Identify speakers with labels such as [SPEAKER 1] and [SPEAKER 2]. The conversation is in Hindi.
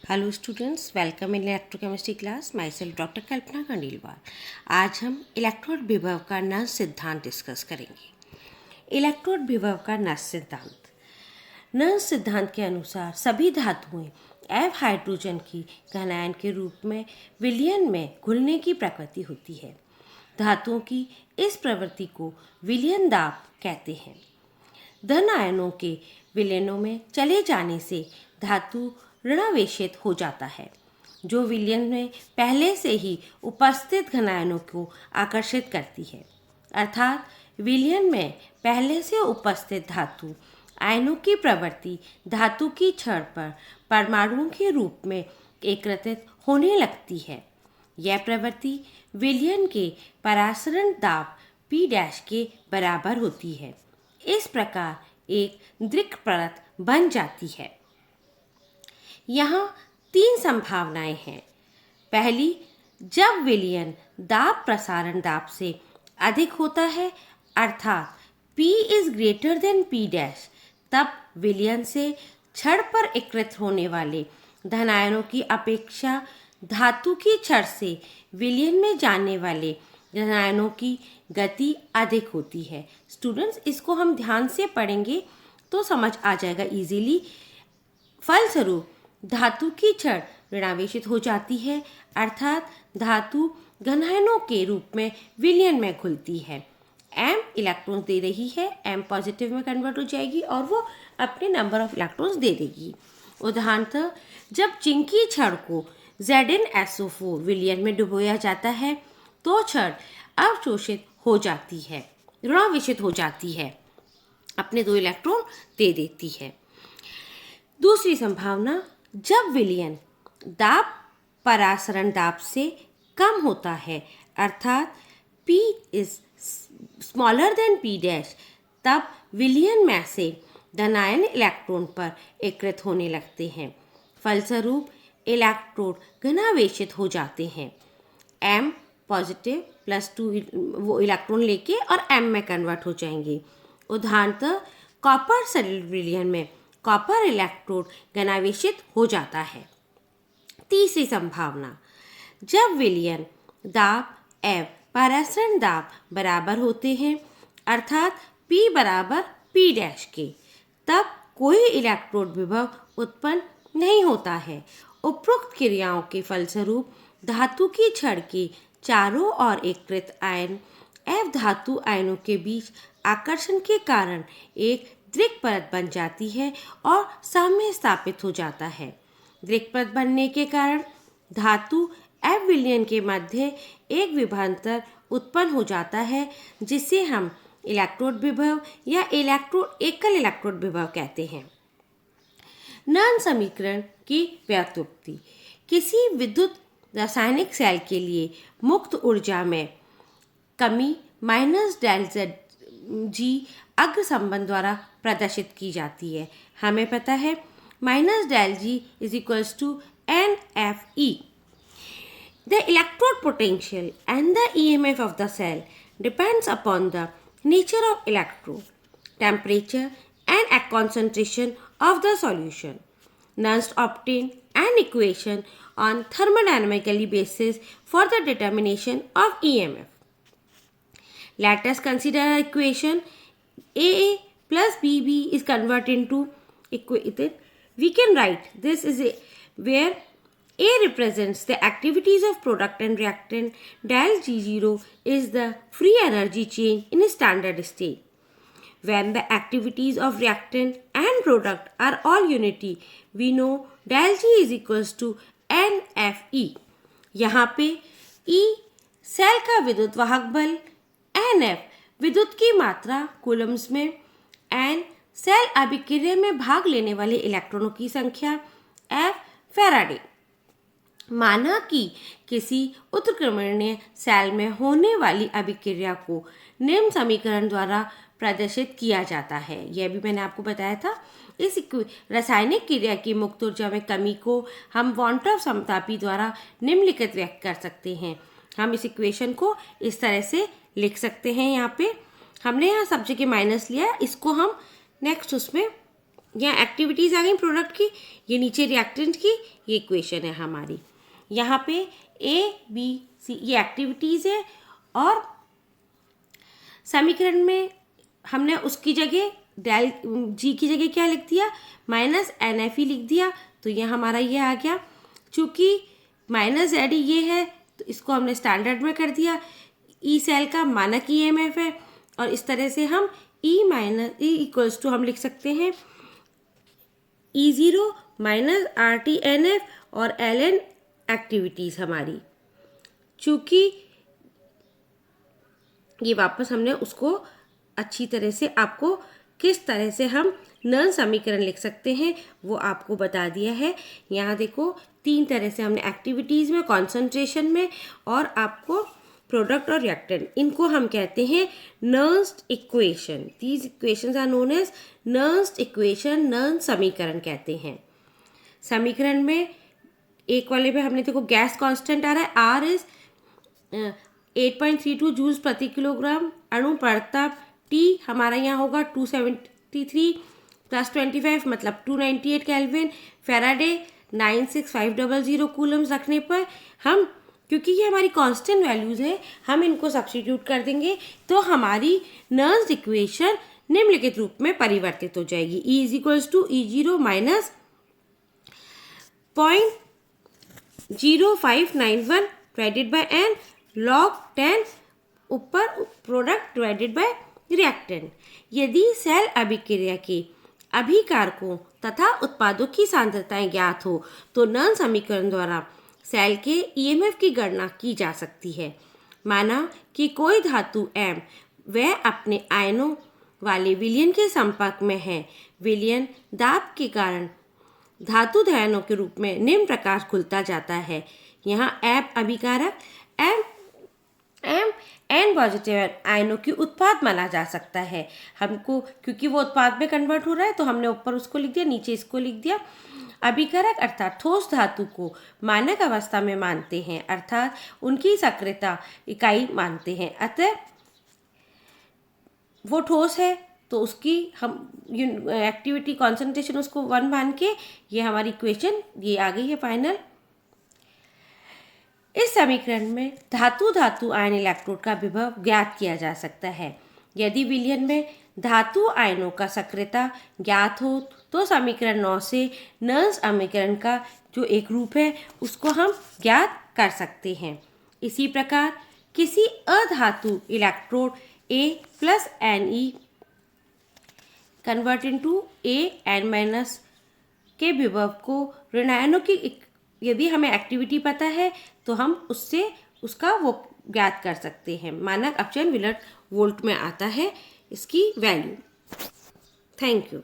[SPEAKER 1] Hello students, welcome in electrochemistry class. My self doctor Kalpana Khandelwal. आज हम इलेक्ट्रोड विभव का नस सिद्धांत डिस्कस करेंगे। इलेक्ट्रोड विभव का नस सिद्धांत। नस सिद्धांत के अनुसार सभी धातुएं एफ हाइड्रोजन की घनायन के रूप में विलयन में घुलने की प्रकृति होती है। धातुओं की इस प्रवृत्ति को विलयन दाब कहते हैं। धन आयनों के विलयनों में चले जाने से धातु ऋणावेशित हो जाता है, जो विलयन में पहले से ही उपस्थित घनायनों को आकर्षित करती है। अर्थात विलयन में पहले से उपस्थित धातु आयनों की प्रवृत्ति धातु की छड़ पर परमाणुओं के रूप में एकत्रित होने लगती है। यह प्रवृत्ति विलयन के परासरण दाब P' के बराबर होती है। इस प्रकार एक दृक् परत बन जाती है। यहाँ तीन संभावनाएं हैं। पहली, जब विलयन दाब प्रसारण दाब से अधिक होता है, अर्थात P is greater than P', तब विलयन से छड़ पर एकत्रित होने वाले धनायनों की अपेक्षा धातु की छड़ से विलयन में जाने वाले धनायनों की गति अधिक होती है। स्टूडेंट्स, इसको हम ध्यान से पढ़ेंगे तो समझ आ जाएगा इजीली। फलस्वरूप धातु की छड़ ऋणावेशित हो जाती है, अर्थात धातु घनायनों के रूप में विलयन में घुलती है। m इलेक्ट्रॉन्स दे रही है, m पॉजिटिव में कन्वर्ट हो जाएगी और वो अपने नंबर ऑफ इलेक्ट्रॉन्स दे देगी। उदाहरणतः जब जिंक की छड़ को ZnSO4 विलयन में डुबोया जाता है तो छड़ अवशोषित हो जाती है, ऋणावेशित हो जाती है, अपने 2 इलेक्ट्रॉन दे देती है। दूसरी संभावना, जब विलयन दाब परासरण दाब से कम होता है, अर्थात P is smaller than P', तब विलयन में से धनायन इलेक्ट्रॉन पर एकत्रित होने लगते हैं। फलस्वरूप इलेक्ट्रोड घनावेशित हो जाते हैं। m पॉजिटिव +2 वो इलेक्ट्रॉन लेके और m में कन्वर्ट हो जाएंगे। उदाहरणतः कॉपर सल्फेट विलयन में कॉपर इलेक्ट्रोड घनावेशित हो जाता है। तीसरी संभावना, जब विलयन दाब F परासरण दाब बराबर होते हैं, अर्थात P बराबर P' के, तब कोई इलेक्ट्रोड विभव उत्पन्न नहीं होता है। उपरोक्त क्रियाओं के फलस्वरूप धातु की छड़ के चारों ओर एकत्रित आयन F धातु आयनों के बीच आकर्षण के कारण एक दृक् परत बन जाती है और साम्य स्थापित हो जाता है। दृक् परत बनने के कारण धातु F विलयन के मध्य एक विभवांतर उत्पन्न हो जाता है, जिसे हम इलेक्ट्रोड विभव या एकल इलेक्ट्रोड विभव कहते हैं। नर्न समीकरण की व्युत्पत्ति। किसी विद्युत रासायनिक सेल के लिए मुक्त ऊर्जा में कमी -ΔZ अग्र संबंध द्वारा प्रदर्शित की जाती है। हमें पता है -ΔG = NFE। The electrode potential and the EMF of the cell depends upon the nature of electrode, temperature and concentration of the solution. Nernst obtained an equation on thermodynamically basis for the determination of EMF. Let us consider an equation. AA plus BB is converted into equation. We can write this is where A represents the activities of product and reactant. Del G0 is the free energy change in a standard state. When the activities of reactant and product are all unity, we know del G is equals to NFE. यहाँ पे E सेल का विद्युत वाहक बल, NF विद्युत की मात्रा कूलम्स में, N सेल अभिक्रिया में भाग लेने वाले इलेक्ट्रॉनों की संख्या, F फैराडे। माना कि किसी उत्क्रमणीय सेल में होने वाली अभिक्रिया को निम्न समीकरण द्वारा प्रदर्शित किया जाता है। यह भी मैंने आपको बताया था। इस रासायनिक क्रिया की मुक्त ऊर्जा में कमी को हम वॉन्ट्रॉफ समतापी द्वारा निम्नलिखित व्यक्त कर सकते हैं। हम इस इक्वेशन को इस तरह से लिख सकते हैं। यहाँ पे हमने यहाँ सब्जेक्ट के माइनस लिया, इसको हम नेक्स्ट उसमें यहाँ एक्टिविटीज़ आ गई प्रोडक्ट की, ये नीचे रिएक्टेंट की, ये इक्वेशन है हमारी। यहाँ पे A B C ये एक्टिविटीज़ है और समीकरण में हमने उसकी जगह डेल जी की जगह क्या लिख दिया, माइनस NFE लिख दिया, तो ये हमारा ये आ गया। चूँकि माइनस ZE ये है तो इसको हमने स्टैंडर्ड में कर दिया। ई सेल का मानक EMF है और इस तरह से हम E इक्वल्स टू हम लिख सकते हैं E0 माइनस RTNF और LN एक्टिविटीज़ हमारी। चूँकि ये वापस हमने उसको अच्छी तरह से आपको किस तरह से हम नर्न समीकरण लिख सकते हैं वो आपको बता दिया है। यहाँ देखो 3 तरह से हमने एक्टिविटीज़ में, कॉन्सेंट्रेशन में और आपको प्रोडक्ट और रिएक्टेंट, इनको हम कहते हैं Nernst equation. These equations are known as Nernst equation, Nernst समीकरण कहते हैं। समीकरण में एक वाले पे हमने देखो गैस कांस्टेंट आ रहा है, R इज 8.32 जूल्स प्रति किलोग्राम, अणु परताप T हमारा यहाँ होगा 273 प्लस 25 मतलब 298 केल्विन, फेराडे 96500 कूलम्स रखने पर हम, क्योंकि ये हमारी कांस्टेंट वैल्यूज़ है, हम इनको सब्स्टिट्यूट कर देंगे तो हमारी नर्न्स्ड इक्वेशन निम्नलिखित रूप में परिवर्तित हो जाएगी। E is equals to E0 minus 0.0591 divided by n log 10 ऊपर प्रोडक्ट डिवाइडेड बाय रिएक्टेंट। यदि सेल अभिक्रिया के अभिकारकों तथा उत्पादों की सांद्रताएं ज्ञात हो तो नर्न समीकरण द्वारा सेल के EMF की गणना की जा सकती है। माना कि कोई धातु M वह अपने आयनों वाले विलयन के संपर्क में है। विलयन दाब के कारण धातु धायनों के रूप में निम्न प्रकार खुलता जाता है। यहाँ M अभिकारक, M N पॉजिटिव आयनों की उत्पाद माना जा सकता है। हमको क्योंकि वो उत्पाद में कन्वर्ट हो रहा है तो हमने ऊपर उसको लिख दिया, नीचे इसको लिख दिया। अभिकारक अर्थात ठोस धातु को मानक अवस्था में मानते हैं, अर्थात उनकी सक्रियता इकाई मानते हैं। अतः वो ठोस है तो उसकी हम एक्टिविटी कॉन्सेंट्रेशन उसको 1 मान के ये हमारी इक्वेशन ये आ गई है फाइनल। इस समीकरण में धातु धातु आयन इलेक्ट्रोड का विभव ज्ञात किया जा सकता है। यदि विलयन में धातु आयनों का सक्रियता ज्ञात हो तो समीकरण 9 से नर्न समीकरण का जो एक रूप है उसको हम ज्ञात कर सकते हैं। इसी प्रकार किसी अधातु electrode A plus Ne convert into An- के विभव को ऋणायनों की यदि हमें एक्टिविटी पता है तो हम उससे उसका वो ज्ञात कर सकते हैं। मानक अपचयन विलट वोल्ट में आता है इसकी वैल्यू। Thank you.